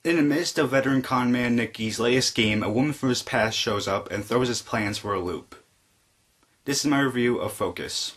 In the midst of veteran conman Nicky's latest scheme, a woman from his past shows up and throws his plans for a loop. This is my review of Focus.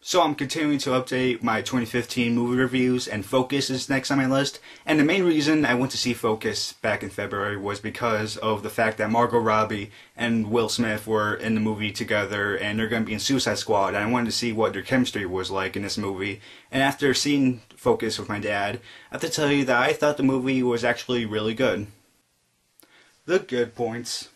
So I'm continuing to update my 2015 movie reviews, and Focus is next on my list. And the main reason I went to see Focus back in February was because of the fact that Margot Robbie and Will Smith were in the movie together, and they're going to be in Suicide Squad, and I wanted to see what their chemistry was like in this movie. And after seeing Focus with my dad, I have to tell you that I thought the movie was actually really good. The good points.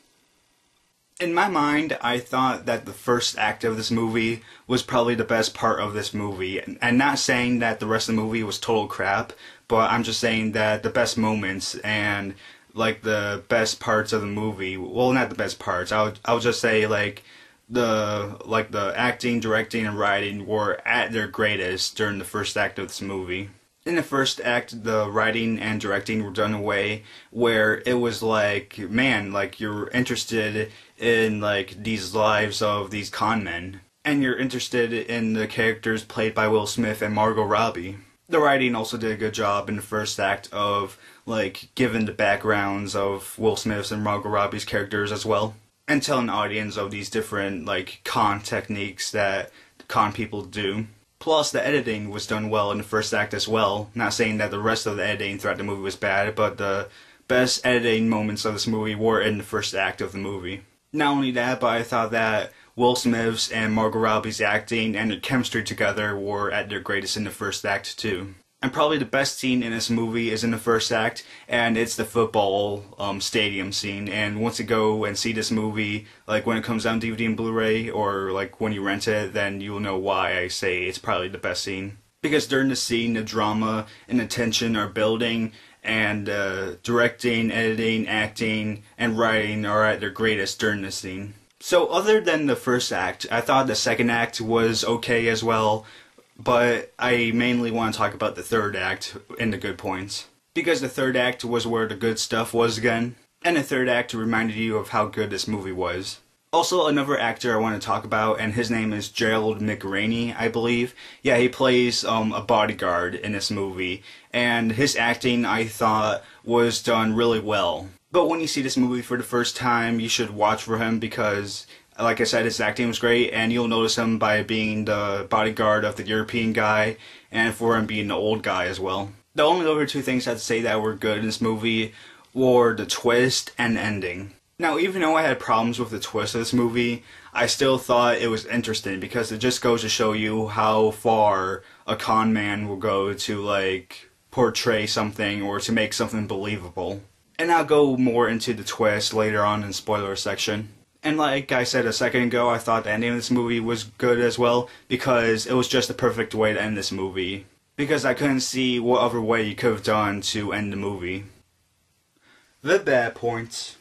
In my mind, I thought that the first act of this movie was probably the best part of this movie. And not saying that the rest of the movie was total crap, but I'm just saying that the best moments and like the best parts of the movie, well, not the best parts, I'll just say like the acting, directing, and writing were at their greatest during the first act of this movie. In the first act, the writing and directing were done in a way where it was like, man, like you're interested in like these lives of these con men, and you're interested in the characters played by Will Smith and Margot Robbie. The writing also did a good job in the first act of like giving the backgrounds of Will Smith's and Margot Robbie's characters as well, and telling the audience of these different like con techniques that con people do. Plus, the editing was done well in the first act as well. Not saying that the rest of the editing throughout the movie was bad, but the best editing moments of this movie were in the first act of the movie. Not only that, but I thought that Will Smith's and Margot Robbie's acting and their chemistry together were at their greatest in the first act too. And probably the best scene in this movie is in the first act, and it's the football stadium scene. And once you go and see this movie, like when it comes out on DVD and Blu-ray, or like when you rent it, then you'll know why I say it's probably the best scene. Because during the scene, the drama and the tension are building, and directing, editing, acting, and writing are at their greatest during the scene. So other than the first act, I thought the second act was okay as well. But I mainly want to talk about the third act and the good points. Because the third act was where the good stuff was again. And the third act reminded you of how good this movie was. Also, another actor I want to talk about, and his name is Gerald McRaney, I believe. Yeah, he plays a bodyguard in this movie. And his acting, I thought, was done really well. But when you see this movie for the first time, you should watch for him because, like I said, his acting was great, and you'll notice him by being the bodyguard of the European guy, and for him being the old guy as well. The only other two things I'd say that were good in this movie were the twist and ending. Now, even though I had problems with the twist of this movie, I still thought it was interesting because it just goes to show you how far a con man will go to, like, portray something or to make something believable. And I'll go more into the twist later on in the spoiler section. And like I said a second ago, I thought the ending of this movie was good as well, because it was just the perfect way to end this movie. Because I couldn't see what other way you could have done to end the movie. The bad points.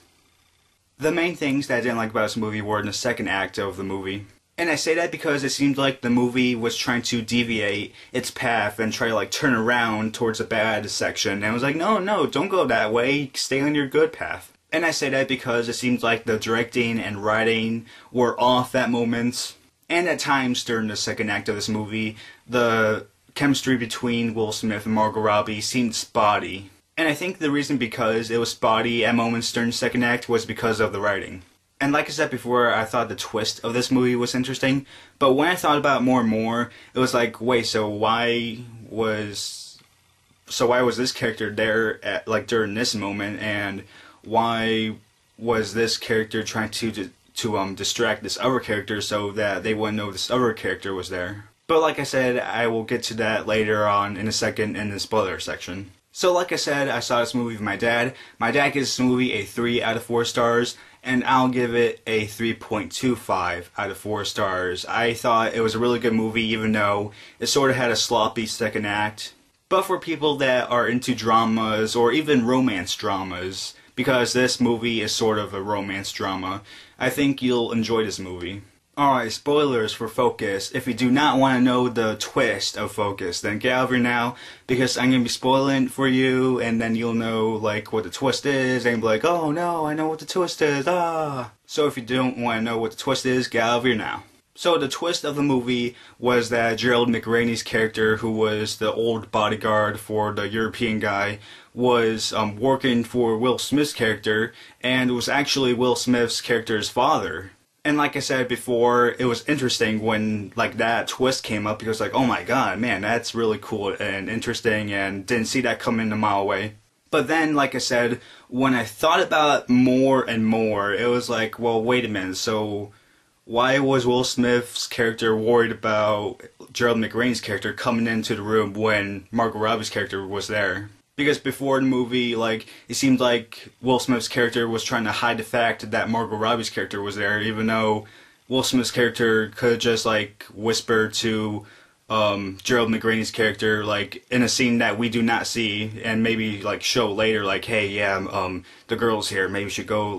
The main things that I didn't like about this movie were in the second act of the movie. And I say that because it seemed like the movie was trying to deviate its path and try to like turn around towards the bad section. And I was like, no, don't go that way, stay on your good path. And I say that because it seems like the directing and writing were off at moments. And at times during the second act of this movie, the chemistry between Will Smith and Margot Robbie seemed spotty. And I think the reason because it was spotty at moments during the second act was because of the writing. And like I said before, I thought the twist of this movie was interesting. But when I thought about it more and more, it was like, wait, so why was this character there at, like, during this moment, and why was this character trying to distract this other character so that they wouldn't know this other character was there? But like I said, I will get to that later on in a second in the spoiler section. So like I said, I saw this movie with my dad. My dad gives this movie a 3 out of 4 stars, and I'll give it a 3.25 out of 4 stars. I thought it was a really good movie, even though it sort of had a sloppy second act. But for people that are into dramas, or even romance dramas, because this movie is sort of a romance drama, I think you'll enjoy this movie. Alright, spoilers for Focus. If you do not want to know the twist of Focus, then get over now, because I'm going to be spoiling for you, and then you'll know, like, what the twist is, and be like, oh no, I know what the twist is, ah! So if you don't want to know what the twist is, get over here now. So the twist of the movie was that Gerald McRaney's character, who was the old bodyguard for the European guy, was working for Will Smith's character, and was actually Will Smith's character's father. And like I said before, it was interesting when like that twist came up, because like, oh my god, man, that's really cool and interesting, and didn't see that coming a mile away. But then, like I said, when I thought about it more and more, it was like, well, wait a minute, so why was Will Smith's character worried about Gerald McRaney's character coming into the room when Margot Robbie's character was there? Because before the movie, like, it seemed like Will Smith's character was trying to hide the fact that Margot Robbie's character was there, even though Will Smith's character could just, like, whisper to Gerald McRaney's character, like, in a scene that we do not see, and maybe, like, show later, like, hey, yeah, the girl's here, maybe we should go,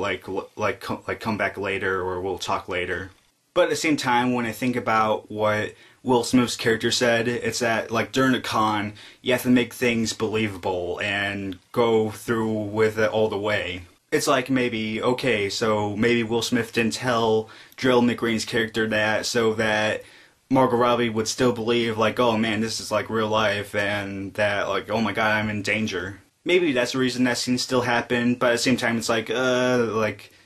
come back later, or we'll talk later. But at the same time, when I think about what Will Smith's character said, it's that, like, during a con, you have to make things believable and go through with it all the way. It's like maybe, okay, so maybe Will Smith didn't tell Gerald McRaney's character that so that Margot Robbie would still believe, like, oh man, this is like real life, and that, like, oh my god, I'm in danger. Maybe that's the reason that scene still happened, but at the same time, it's like,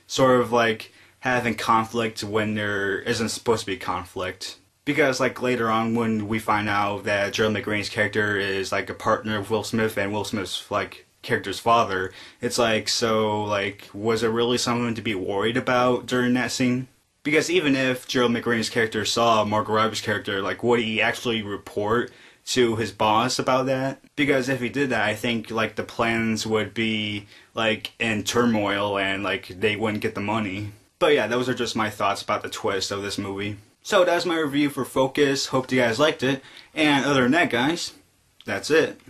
sort of like having conflict when there isn't supposed to be conflict. Because, like, later on when we find out that Gerald McRaney's character is, like, a partner of Will Smith and Will Smith's, like, character's father, it's like, so, like, was it really something to be worried about during that scene? Because even if Gerald McRaney's character saw Margot Robbie's character, like, would he actually report to his boss about that? Because if he did that, I think, like, the plans would be, like, in turmoil and, like, they wouldn't get the money. But yeah, those are just my thoughts about the twist of this movie. So that's my review for Focus. Hope you guys liked it. And other than that, guys, that's it.